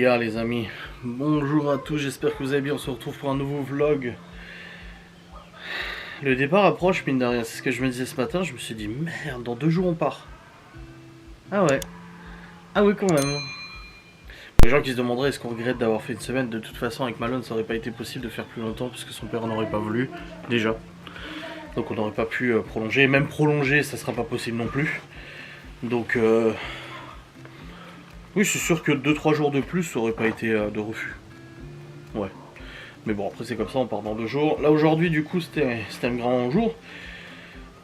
Playa les amis, bonjour à tous, j'espère que vous allez bien, on se retrouve pour un nouveau vlog. Le départ approche mine de rien, c'est ce que je me disais ce matin, je me suis dit merde, dans 2 jours on part. Ah ouais, ah oui quand même. Les gens qui se demanderaient est-ce qu'on regrette d'avoir fait une semaine, de toute façon avec Malone ça aurait pas été possible de faire plus longtemps parce que son père n'aurait pas voulu, déjà. Donc on n'aurait pas pu prolonger, même prolonger ça sera pas possible non plus. Donc oui, c'est sûr que 2-3 jours de plus, ça aurait pas été de refus. Ouais. Mais bon, après c'est comme ça, on part dans 2 jours. Là aujourd'hui, du coup, c'était un grand jour.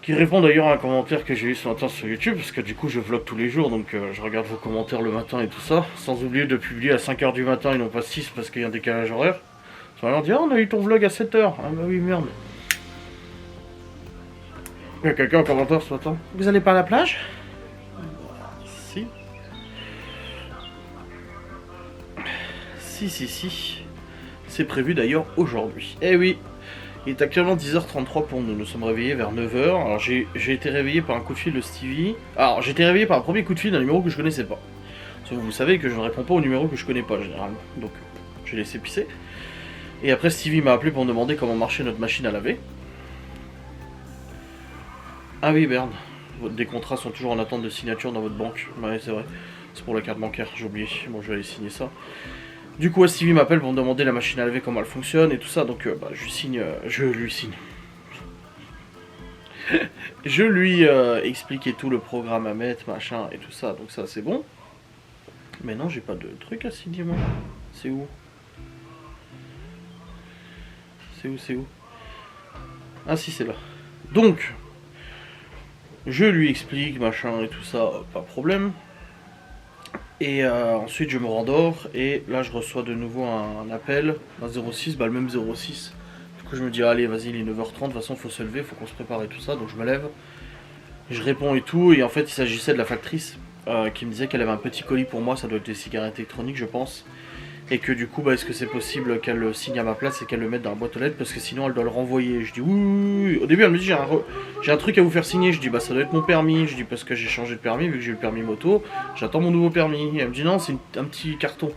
Qui répond d'ailleurs à un commentaire que j'ai eu ce matin sur YouTube, parce que du coup je vlog tous les jours, donc je regarde vos commentaires le matin et tout ça. Sans oublier de publier à 5h du matin et non pas 6 parce qu'il y a un décalage horaire. Ça va dit, ah, on a eu ton vlog à 7h. Ah bah oui, merde. Il y a quelqu'un en commentaire ce matin. Vous allez pas à la plage? Si. Si. C'est prévu d'ailleurs aujourd'hui. Eh oui, il est actuellement 10h33 pour nous. Nous sommes réveillés vers 9h. Alors j'ai été réveillé par un coup de fil de Stevie. Alors j'ai été réveillé par un premier coup de fil d'un numéro que je connaissais pas. Parce que vous savez que je ne réponds pas aux numéros que je connais pas généralement. Donc j'ai laissé pisser. Et après Stevie m'a appelé pour me demander comment marchait notre machine à laver. Ah oui Berne, des contrats sont toujours en attente de signature dans votre banque. Ouais c'est vrai. C'est pour la carte bancaire, j'ai oublié. Bon je vais aller signer ça. Du coup, Stevie m'appelle pour me demander la machine à laver, comment elle fonctionne et tout ça, donc je lui signe. Je lui explique et tout le programme à mettre, machin et tout ça, donc ça c'est bon. Mais non, j'ai pas de truc à signer moi. C'est où? C'est où? Ah si, c'est là. Donc, je lui explique, machin et tout ça, pas de problème. Et ensuite je me rendors et là je reçois de nouveau un appel, un 06, bah le même 06. Du coup je me dis allez vas-y il est 9h30, de toute façon faut se lever, faut qu'on se prépare et tout ça, donc je me lève. Je réponds et tout, et en fait il s'agissait de la factrice qui me disait qu'elle avait un petit colis pour moi, ça doit être des cigarettes électroniques je pense. Et que du coup bah est-ce que c'est possible qu'elle le signe à ma place et qu'elle le mette dans la boîte aux lettres parce que sinon elle doit le renvoyer. Je dis oui. Au début elle me dit j'ai un truc à vous faire signer. Je dis bah ça doit être mon permis. Je dis parce que j'ai changé de permis vu que j'ai eu le permis moto. J'attends mon nouveau permis. Et elle me dit non c'est un petit carton.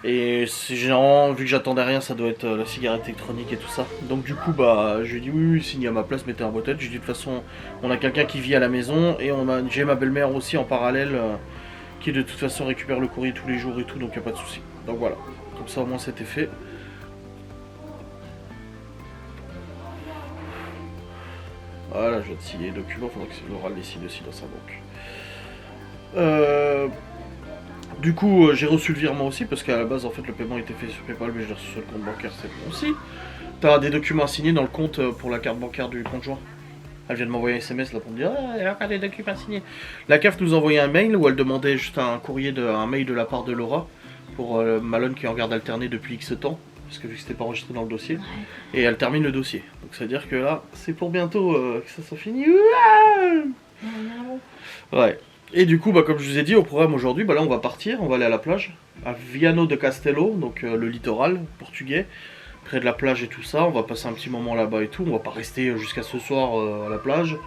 Et c'est généralement vu que j'attendais rien ça doit être la cigarette électronique et tout ça. Donc du coup bah je lui dis oui signe à ma place, mettez en boîte aux lettres. Je dis de toute façon on a quelqu'un qui vit à la maison et j'ai ma belle-mère aussi en parallèle. Qui de toute façon récupère le courrier tous les jours et tout, donc y a pas de souci. Donc voilà, comme ça au moins c'était fait. Voilà, je vais te signer les documents, faudra que Laura les signe aussi dans sa banque. Du coup, j'ai reçu le virement aussi, parce qu'à la base en fait le paiement était fait sur PayPal, mais je l'ai reçu sur le compte bancaire, c'est bon aussi. T'as des documents à signer dans le compte pour la carte bancaire du conjoint. Elle vient de m'envoyer un SMS là pour me dire il n'y a pas des documents à signer. La CAF nous envoyait un mail où elle demandait juste un mail de la part de Laura pour Malone qui est en garde alternée depuis X temps, parce que vu que c'était pas enregistré dans le dossier, et elle termine le dossier. Donc ça veut dire que là c'est pour bientôt que ça soit fini. Ouais. Et du coup bah comme je vous ai dit au programme aujourd'hui, bah là on va partir, on va aller à la plage, à Viano de Castelo, donc le littoral portugais. Près de la plage et tout ça, on va passer un petit moment là-bas et tout, on va pas rester jusqu'à ce soir à la plage.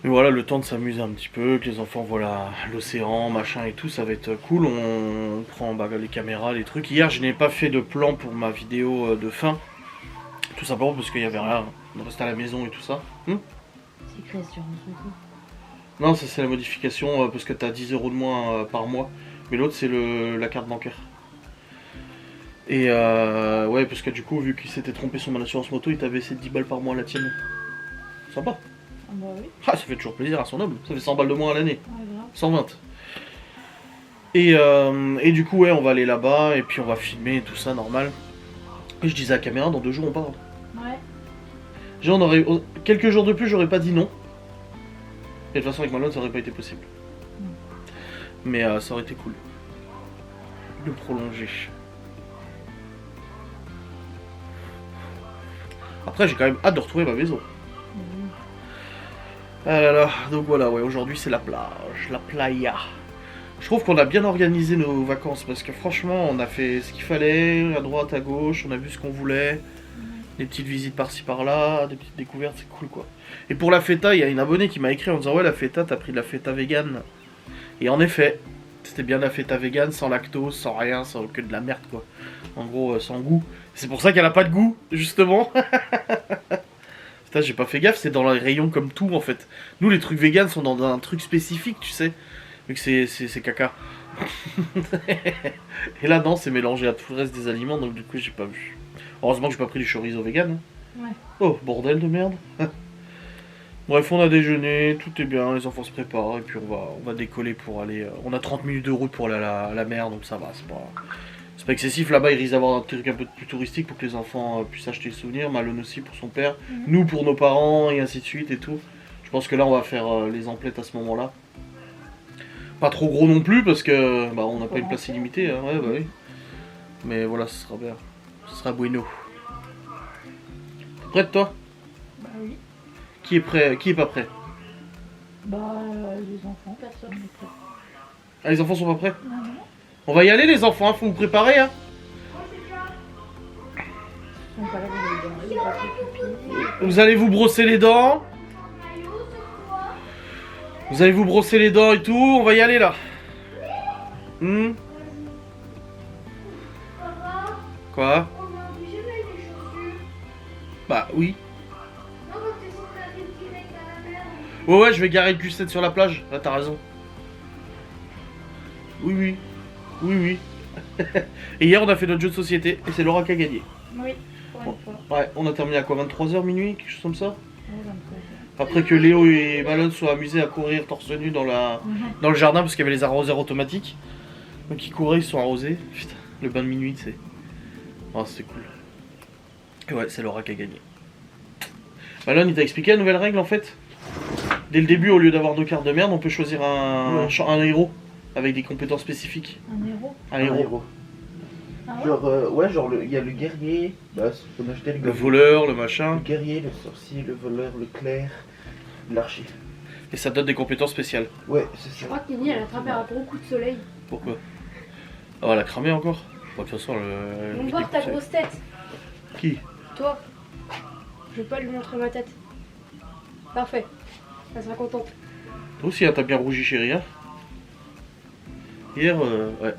Mais voilà, le temps de s'amuser un petit peu, que les enfants voient l'océan, machin et tout, ça va être cool. On prend les caméras, les trucs. Hier, je n'ai pas fait de plan pour ma vidéo de fin, tout simplement parce qu'il y avait rien, on restait à la maison et tout ça. C'est Christian, on s'en fout. Non, ça c'est la modification parce que t'as 10 € de moins par mois, mais l'autre c'est la carte bancaire. Et ouais, parce que du coup, vu qu'il s'était trompé sur mon assurance moto, il t'avait baissé 10 balles par mois à la tienne. Sympa. Ah bah oui. Ah, ça fait toujours plaisir à son homme. Ça fait 100 balles de moins à l'année. Ouais, grave. 120. Et du coup, ouais, on va aller là-bas et puis on va filmer et tout ça, normal. Et je disais à la caméra, dans 2 jours on part. Ouais. Genre, quelques jours de plus, j'aurais pas dit non. Et de toute façon, avec Malone, ça aurait pas été possible. Mais ça aurait été cool. De prolonger. Après, j'ai quand même hâte de retrouver ma maison. Ah là là, donc voilà, ouais, aujourd'hui c'est la plage, la playa. Je trouve qu'on a bien organisé nos vacances parce que franchement, on a fait ce qu'il fallait, à droite, à gauche, on a vu ce qu'on voulait. Des petites visites par-ci par-là, des petites découvertes, c'est cool quoi. Et pour la feta, il y a une abonnée qui m'a écrit en disant ouais, la feta, t'as pris de la feta vegan. Et en effet, C'était bien la feta vegan, sans lactose, sans rien, sans que de la merde quoi. En gros, sans goût. C'est pour ça qu'elle a pas de goût, justement. Putain, j'ai pas fait gaffe, c'est dans les rayons comme tout en fait. Nous, les trucs vegan sont dans un truc spécifique, tu sais. Vu que c'est caca. Et là, non, c'est mélangé à tout le reste des aliments, donc du coup, j'ai pas vu. Heureusement que j'ai pas pris du chorizo vegan. Ouais. Oh, bordel de merde. Bref, on a déjeuné, tout est bien, les enfants se préparent, et puis on va décoller pour aller... on a 30 minutes de route pour aller à la mer, donc ça va, c'est pas excessif. Là-bas, ils risquent d'avoir un truc un peu plus touristique pour que les enfants puissent acheter des souvenirs, Malone aussi pour son père, nous pour nos parents, et ainsi de suite, et tout. Je pense que là, on va faire les emplettes à ce moment-là. Pas trop gros non plus, parce que bah, on n'a pas une place illimitée, hein. Ouais, bah oui. Mais voilà, ce sera bien. Ce sera bueno. T'es prête, toi? Bah oui. Qui est prêt? Qui est pas prêt? Bah les enfants, personne n'est prêt. Ah, les enfants sont pas prêts? Non, non. On va y aller les enfants, hein, faut vous préparer hein. Ils sont pas là, ils vont pipi. Vous allez vous brosser les dents. Vous allez vous brosser les dents et tout, on va y aller là. Quoi? Bah oui. Ouais, je vais garer le Q7 sur la plage, là t'as raison. Oui. Et hier on a fait notre jeu de société et c'est Laura qui a gagné. Oui, pour une fois. Ouais, on a terminé à quoi, 23h minuit, quelque chose comme ça. Ouais, 23. Après que Léo et Malone soient amusés à courir torse nu dans le jardin parce qu'il y avait les arroseurs automatiques. Donc ils couraient, ils se sont arrosés. Putain, le bain de minuit, tu sais. Oh, c'était cool. Et ouais, c'est Laura qui a gagné. Malone, il t'a expliqué la nouvelle règle en fait? Dès le début, au lieu d'avoir 2 cartes de merde, on peut choisir un héros avec des compétences spécifiques. Un héros. Un héros. Ah ouais. Genre, ouais, genre, il y a le guerrier, bah, on a acheté Le voleur, le machin. Le guerrier, le sorcier, le voleur, le clerc, l'archer. Et ça donne des compétences spéciales. Ouais, c'est Je ça. crois que Kenny elle a attrapé un gros coup de soleil. Pourquoi? Oh, elle a cramé encore? Bon, de toute façon, On va voir ta grosse tête. Qui? Toi. Je vais pas lui montrer ma tête. Parfait. Elle sera contente. Toi aussi, hein, t'as bien rougi, chérie. Hein hier, ouais.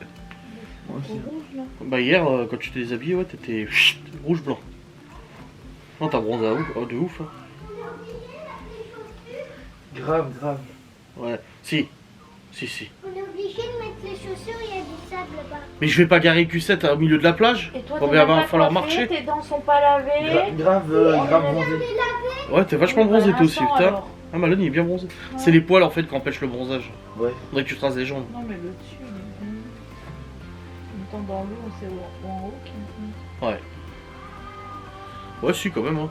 Moi aussi. Rouge là. Bah hier, quand tu t'es déshabillé, ouais, t'étais rouge-blanc. Non, t'as bronzé à ouf, oh, de ouf. Hein. Grave. Ouais, si. On est obligé de mettre les chaussures, il y a du sable là-bas. Mais je vais pas garer Q7 au milieu de la plage. Et toi, Bon, t'es ben, même va pas falloir coiffé, marcher. tes dents sont pas lavées. Grave bronzé. Ouais, t'es vachement bronzé toi aussi, Vincent, putain. alors. Ah, Malone, il est bien bronzé. Ouais. C'est les poils en fait qui empêchent le bronzage. Ouais. Faudrait que tu te rases les jambes. Non, mais le dessus, il est venu. En même temps, dans l'eau, c'est en haut qui est venu. Ouais, si, quand même. Hein.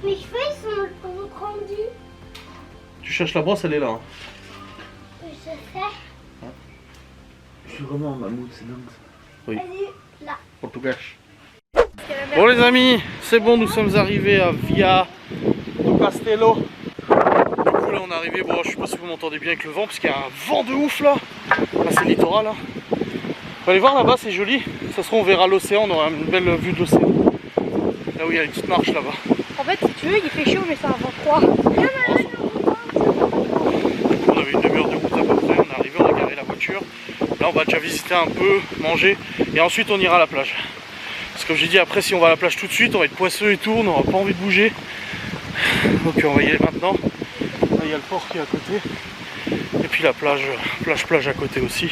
Mes cheveux ils sont rendus. Tu cherches la brosse, elle est là. Hein. Je sais. Je suis vraiment en mammouth, c'est dingue ça. Elle est là. On te cache. Bon les amis, c'est bon, nous sommes arrivés à Via do Castello. Du coup là on est arrivé, bon je sais pas si vous m'entendez bien avec le vent parce qu'il y a un vent de ouf là. Là c'est le littoral là. On va aller voir là-bas, c'est joli. Ça se trouve on verra l'océan, on aura une belle vue de l'océan. Là où il y a une petite marche là-bas. En fait, si tu veux, il fait chaud, mais c'est un vent froid. On avait une demi-heure de route à peu près, on est arrivé, on a garé la voiture. Là on va déjà visiter un peu, manger et ensuite on ira à la plage. Parce que comme j'ai dit, après si on va à la plage tout de suite, on va être poisseux et tout, on n'aura pas envie de bouger. Donc on va y aller maintenant. Là il y a le port qui est à côté. Et puis la plage à côté aussi.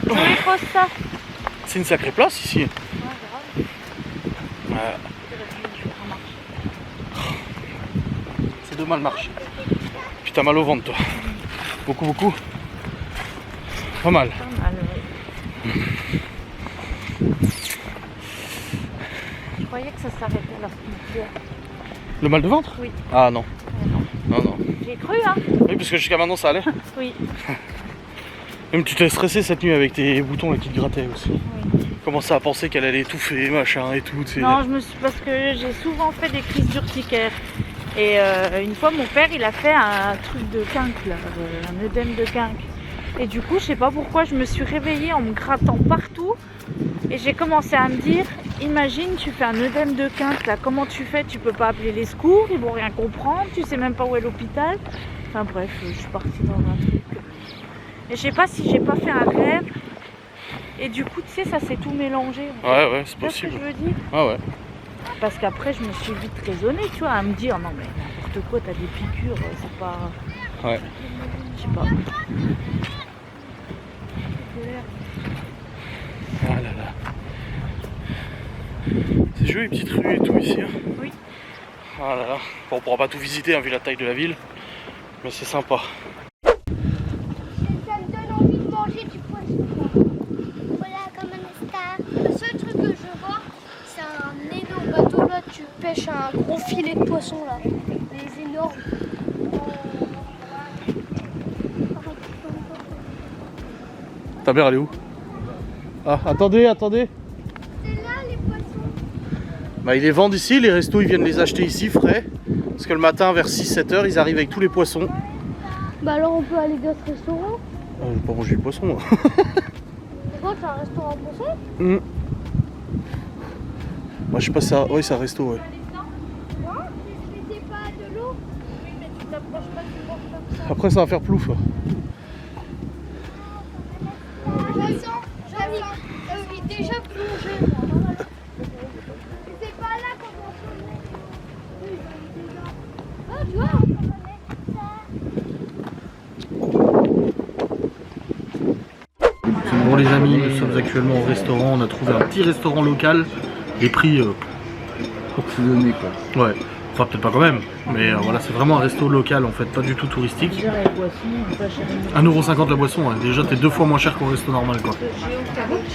Joli cross ça. C'est une sacrée place ici. Ouais. C'est de mal marcher. Puis t'as mal au ventre toi. Beaucoup. Pas mal. Pas mal, ouais. Je croyais que ça s'arrêtait là. Le mal de ventre? Oui. Ah non. Non. J'ai cru, hein. Oui, parce que jusqu'à maintenant ça allait. Oui. Même tu t'es stressé cette nuit avec tes boutons là qui te grattaient aussi. Oui. Commençais à penser qu'elle allait étouffer, machin et tout. Tu sais. Non, parce que j'ai souvent fait des crises d'urticaire. Et une fois, mon père, il a fait un truc de quinque, là, un œdème de quinque. Et du coup, je sais pas pourquoi, je me suis réveillée en me grattant partout. Et j'ai commencé à me dire, imagine, tu fais un œdème de quinque, là, comment tu fais? Tu peux pas appeler les secours, ils vont rien comprendre, tu sais même pas où est l'hôpital. Enfin bref, je suis partie dans un truc. Et je sais pas si j'ai pas fait un rêve. Et du coup, tu sais, ça s'est tout mélangé. Ouais, ouais, c'est Tu vois ce que possible. je veux dire? Ah ouais. Parce qu'après, je me suis vite raisonnée, tu vois, à me dire non, mais n'importe quoi, t'as des piqûres, c'est pas. Ouais. Je sais pas. Ah là là. C'est joli, les petites rues et tout ici. Hein. Oui. Ah là là. Bon, on pourra pas tout visiter hein, vu la taille de la ville. Mais c'est sympa. Ça me donne envie de manger du poisson. Voilà, comme un star. Le seul truc que je vois, c'est un énorme bateau là. Tu pêches un gros filet de poisson là. Des énormes. Ta mère, elle est où? Ah, attendez, attendez. C'est là les poissons. Bah, ils les vendent ici, les restos ils viennent les acheter ici frais. Parce que le matin vers 6-7 heures, ils arrivent avec tous les poissons. Bah alors on peut aller dans ce restaurant. Je vais pas manger le poisson moi. C'est quoi, c'est un restaurant poisson? Moi je sais pas ça. Oui, c'est un resto, ouais. Non, c'est pas de l'eau. Oui, mais tu t'approches pas du bord comme ça. Après ça va faire plouf. J'attends, déjà plongé moi. C'est pas là qu'on va plonger. Ah, tu vois. Bon les amis, nous sommes actuellement au restaurant. On a trouvé un petit restaurant local. Les prix Pour se donner quoi. ouais. Enfin peut-être pas quand même. Mais voilà, c'est vraiment un resto local en fait, pas du tout touristique. 1,50€ la boisson, hein. Déjà t'es 2 fois moins cher qu'au resto normal quoi.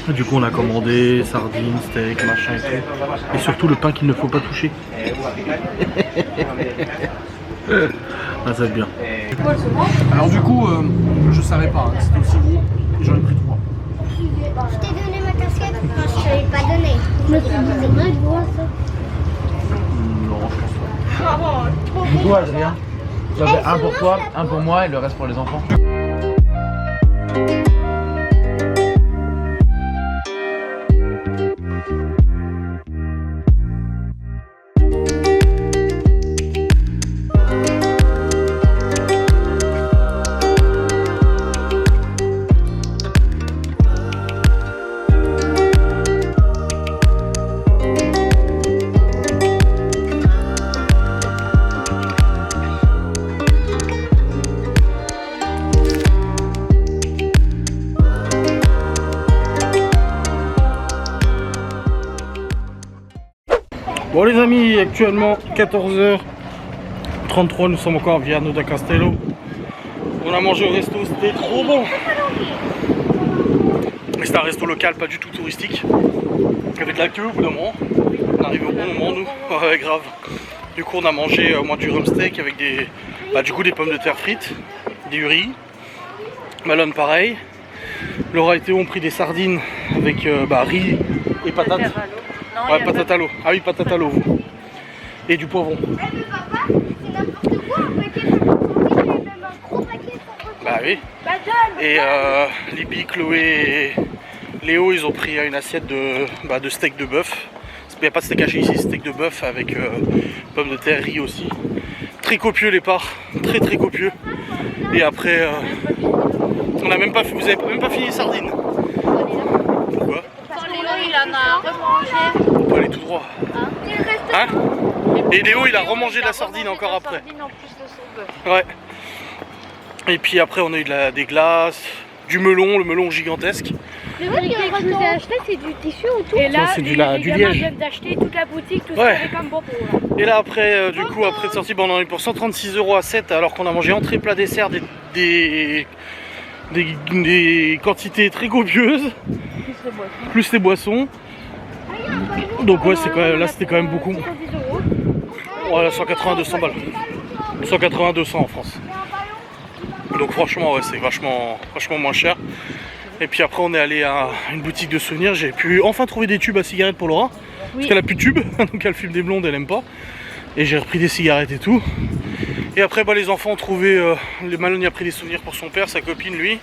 Et du coup on a commandé sardines, steak, machin et tout. Et surtout le pain qu'il ne faut pas toucher. Ah, ça va être bien. Alors du coup, je savais pas hein, que c'était aussi gros et j'en ai pris 3. Je t'ai donné ma casquette. Non, je te l'ai pas donné. Je me suis dit, c'est vrai, je vois ça. Non, je pense pas. Du coup, Adrien, tu avais un pour toi, un pour moi et le reste pour les enfants. Bon les amis, actuellement 14h33, nous sommes encore à Viano da Castello. On a mangé au resto, c'était trop bon. C'est un resto local, pas du tout touristique. Avec la queue au bout d'un moment. On arrive au bon moment nous. Ouais grave. Du coup on a mangé moi du rump steak avec des pommes de terre frites, des riz, Malone pareil. Laura et Théo ont pris des sardines avec riz et patates. Ouais, patate à l'eau. Ah oui, patate à l'eau. Et du poivron. Mais papa, c'est n'importe quoi. Un paquet de sardines, j'ai même un gros paquet pour Bah oui. Et Libby, Chloé et Léo, ils ont pris une assiette de steak de bœuf. Il n'y a pas de steak haché ici, steak de bœuf avec pommes de terre, riz aussi. Très copieux les parts, très très copieux. Et après, on a même pas, vous avez même pas fini les sardines. Pourquoi? Léo, il en a remangé. On peut aller tout droit. Hein? Et Léo, il a remangé de la sardine encore après. En plus de son bœuf. Ouais. Et puis après, on a eu des glaces, du melon, le melon gigantesque. Le truc que je vous ai acheté, c'est du tissu ou tout? Et là, Ça, c'est du les liège. gamins viennent d'acheter toute la boutique, tout Ouais. ce qu'il y avait comme bonbons là. Et là après, du coup, après de sortie, on en a eu pour 136€ à 7, alors qu'on a mangé entrée, plat, dessert, des quantités très copieuses, plus les boissons. Donc ouais, c'est quand même, là c'était quand même beaucoup. Voilà, 180-200 balles. 180-200 en France. Donc franchement, ouais, c'est vachement moins cher. Et puis après, on est allé à une boutique de souvenirs. J'ai pu enfin trouver des tubes à cigarettes pour Laura. Parce qu'elle a plus de tubes, donc elle fume des blondes, elle aime pas. Et j'ai repris des cigarettes et tout. Et après, les enfants ont trouvé. Malone a pris des souvenirs pour son père, sa copine, lui.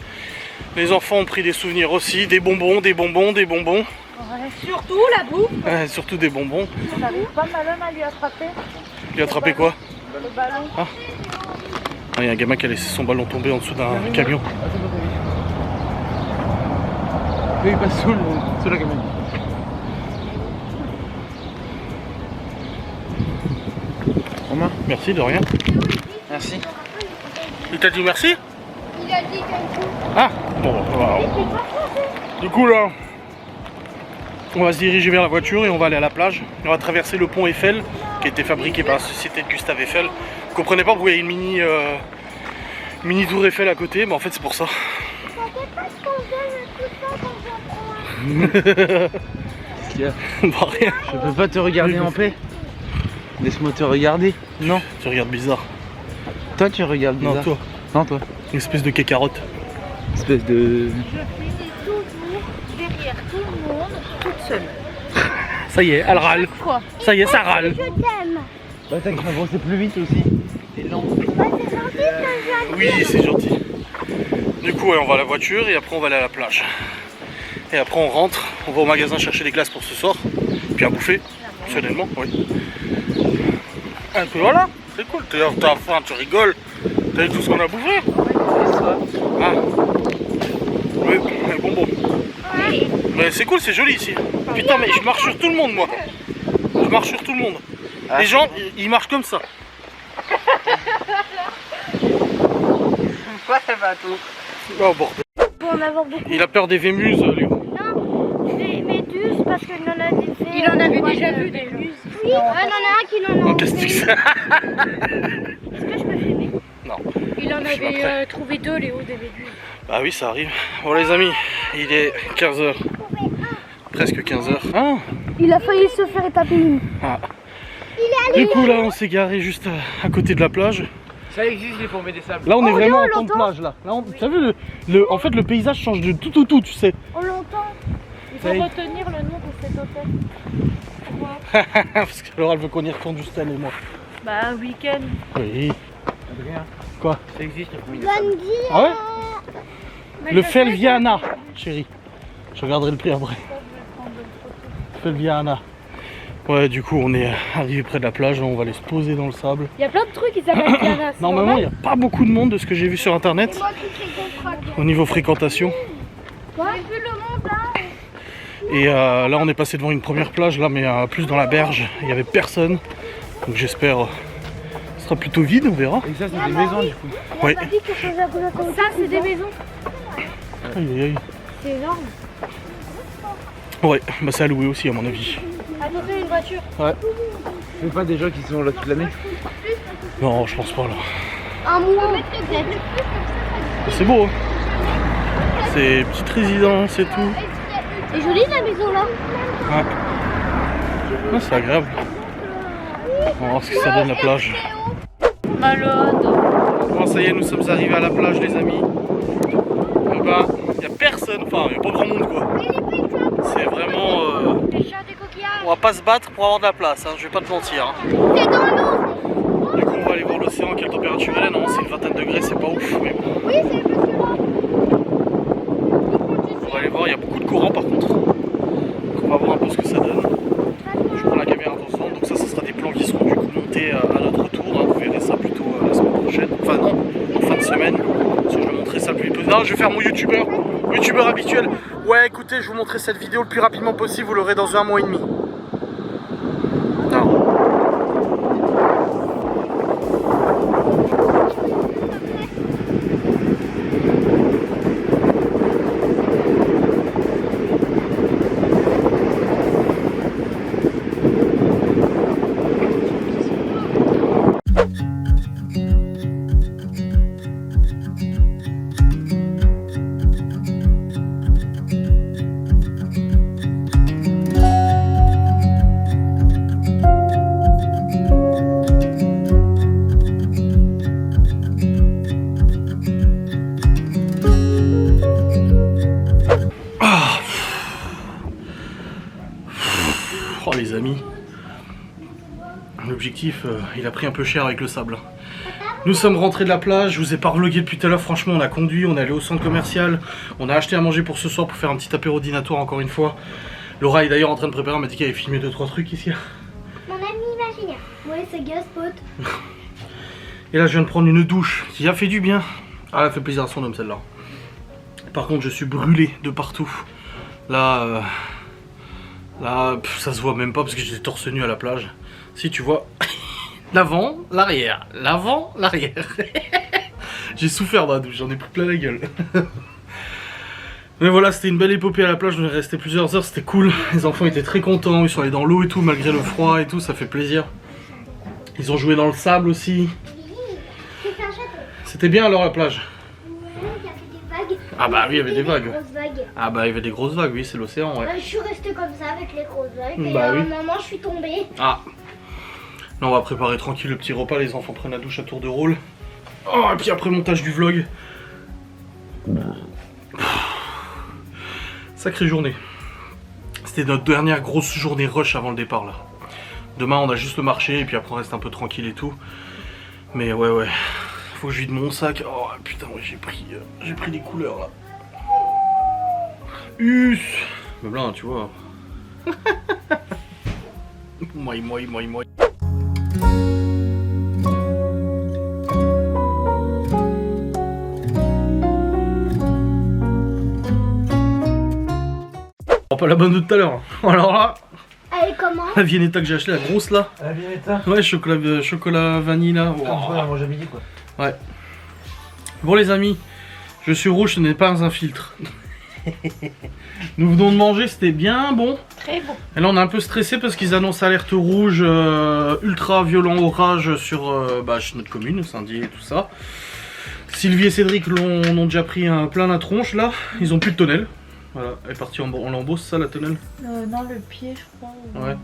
Les enfants ont pris des souvenirs aussi, des bonbons. Ouais, surtout la bouffe. Surtout des bonbons. T'arrives pas Malone à lui attraper Il a attrapé quoi? le ballon. Ah, il y a un gamin qui a laissé son ballon tomber en dessous d'un camion. Mais il passe sous la caméra. Romain, merci de rien. Merci. Il t'a dit merci? Il a dit quelque chose. Ah, bon, voilà. Du coup là, on va se diriger vers la voiture et on va aller à la plage. On va traverser le pont Eiffel qui a été fabriqué par la société de Gustave Eiffel. Vous comprenez pas pourquoi il y a une mini tour Eiffel à côté, mais en fait c'est pour ça. T'inquiète pas ce qu'on donne tout ça quand j'en prends un. Qu'est-ce qu'il y a? Bah, rien. Je peux pas te regarder en paix. Laisse-moi te regarder. Non. Tu regardes bizarre. Toi tu regardes bizarre. Non, toi. Non, toi. Une espèce de cacarotte. Espèce de... Je finis toujours derrière tout le monde, toute seule. Ça y est, elle râle. Quoi? Ça y est, ça râle. Je t'aime. Bah t'as qu'à avancer plus vite aussi. T'es lent. Bah, c'est gentil que je Oui, c'est gentil. Du coup, ouais, on va à la voiture et après on va aller à la plage. Et après on rentre, on va au magasin chercher des glaces pour ce soir. Puis à bouffer, optionnellement, oui. Et puis voilà, c'est cool. T'as faim, tu rigoles. T'as vu tout ce qu'on a bouffé? Ah. Oui, mais bonbon. Mais c'est cool, c'est joli ici. Putain, mais je marche sur tout le monde, moi. Je marche sur tout le monde. Ah. Les gens, ils marchent comme ça. Quoi ça va tout? Oh bordel. Pour en avoir beaucoup. Il a peur des vémuses, Léo. Non, des méduses parce qu'il en a des fait. Il en avait déjà vu des muses. Oui, il y en a un qui en a. Oh, qu'est-ce que c'est? Est-ce que je peux filmer? Non. Il en Je suis avait après. trouvé deux, Léo, des méduses. Bah oui, ça arrive. Bon les amis, il est 15h. Presque 15h. Ah, Il a failli se faire étaper. ah. Du coup là, on s'est garé juste à côté de la plage. Ça existe les pompes des sables. Là, on est vraiment en on temps de l'entend. plage là. T'as vu en fait le paysage change de tout, tu sais. On l'entend. Il Ça faut y est. retenir le nom de cet hôtel. Parce que Laura elle veut qu'on y retourne juste elle et moi. Bah, week-end. Oui. Adrien, Quoi? ça existe les pompes des sables. Bonne vie. Ah ouais? Le Felviana, chérie. Je regarderai le prix après. Felviana. Ouais, du coup, on est arrivé près de la plage, on va aller se poser dans le sable. Il y a plein de trucs qui s'appellent Diana. c'est Normalement, il normal. n'y a pas beaucoup de monde de ce que j'ai vu sur internet Moi qui fais comprendre. au niveau fréquentation. Quoi? J'ai vu le monde là. Et là, on est passé devant une première plage, là, mais plus dans la berge. Il n'y avait personne. Donc j'espère ce sera plutôt vide, on verra. Et ça c'est des maisons du coup. Oui. T'as dit que je faisais à cause de Ça, c'est des maisons. Aïe, aïe, aïe. C'est énorme. Ouais, bah c'est à louer aussi à mon avis. Attention, une voiture. C'est pas des gens qui sont là toute l'année. Non, je pense pas là. Un mois peut-être. C'est beau, hein. C'est petite résidence et tout. C'est joli la maison là. Ouais. Ah, c'est agréable. On va voir ce que ça donne la plage. Malade. Bon, ça y est, nous sommes arrivés à la plage, les amis. Là-bas, il n'y a personne, enfin, il n'y a pas grand monde quoi. C'est vraiment. Des chats, des coquillages. On va pas se battre pour avoir de la place, hein, je vais pas te mentir. Hein. C'est dans l'eau. Du coup, on va aller voir l'océan, quelle température elle est. Non, c'est une vingtaine de degrés, c'est pas ouf. Mais bon. Oui, c'est parce que là. On va aller voir, il y a beaucoup de courant par contre. Donc on va voir un peu ce que ça donne. Je prends la caméra dans le centre, donc ça sera des plans qui seront du coup montés à notre retour. Hein. Vous verrez ça plutôt la semaine prochaine. Enfin non, en fin de semaine. Parce que je vais montrer ça le plus possible. Non, je vais faire mon youtubeur habituel. Ouais, écoutez, je vous montrerai cette vidéo le plus rapidement possible. Vous l'aurez dans 1 mois et demi. Non. Oh les amis, l'objectif il a pris un peu cher avec le sable. Nous sommes rentrés de la plage, je vous ai pas vlogué depuis tout à l'heure, franchement on a conduit, on est allé au centre commercial, on a acheté à manger pour ce soir pour faire un petit apéro dînatoire encore une fois. Laura est d'ailleurs en train de préparer, elle m'a dit qu'elle avait filmé 2-3 trucs ici. Mon ami imaginaire. Ouais, c'est Gaspot. Et là je viens de prendre une douche qui a fait du bien. Ah elle a fait plaisir à son homme celle-là. Par contre je suis brûlé de partout. Là, ça se voit même pas parce que j'étais torse nu à la plage. Si tu vois, l'avant, l'arrière, l'avant, l'arrière. J'ai souffert dans la douche, j'en ai pris plein la gueule. Mais voilà, c'était une belle épopée à la plage, on est resté plusieurs heures, c'était cool. Les enfants étaient très contents, ils sont allés dans l'eau et tout, malgré le froid et tout, ça fait plaisir. Ils ont joué dans le sable aussi. C'était bien alors la plage. Ah bah oui, il y avait des vagues. Ah bah il y avait des grosses vagues, oui, c'est l'océan, ouais. Je suis restée comme ça avec les grosses vagues et Bah à oui. un moment je suis tombée. Ah. Là on va préparer tranquille le petit repas, les enfants prennent la douche à tour de rôle. Oh, et puis après montage du vlog. Sacrée journée. C'était notre dernière grosse journée rush avant le départ là. Demain on a juste le marché et puis après on reste un peu tranquille et tout. Mais ouais. Faut que je vide mon sac. Oh putain, ouais, j'ai pris des couleurs là. Mais blanc, tu vois. Moi. Oh, pas la bonne de tout à l'heure. Alors là, Allez, comment? la Viennetta que j'ai acheté, la grosse là. La Viennetta. Ouais, chocolat vanille là. Comme ça, moi j'ai midi quoi. Ouais. Bon les amis, je suis rouge, ce n'est pas un filtre. Nous venons de manger, c'était bien bon. Très bon. Et là on est un peu stressé parce qu'ils annoncent alerte rouge ultra violent orage sur notre commune, Saint-Dié et tout ça. Sylvie et Cédric l'ont déjà pris plein la tronche là, ils ont plus de tonnelle. Voilà, elle est partie en lambeaux, c'est ça la tonnelle? Dans le pied, je crois. Ouais.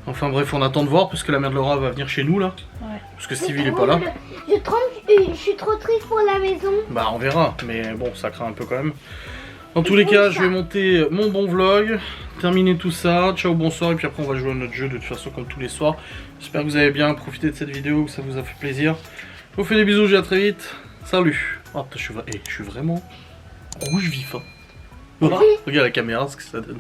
Enfin bref, on attend de voir parce que la mère de Laura va venir chez nous là. Ouais. Parce que Stevie il est pas là. Je suis trop triste pour la maison. Bah on verra, mais bon ça craint un peu quand même. Dans tous les cas, je vais monter mon bon vlog, terminer tout ça, ciao bonsoir et puis après on va jouer à notre jeu de toute façon comme tous les soirs. J'espère que vous avez bien profité de cette vidéo, que ça vous a fait plaisir. Je vous fais des bisous, je vous dis à très vite. Salut. Oh putain, je suis vraiment rouge vif. Hein. Regarde la caméra ce que ça donne.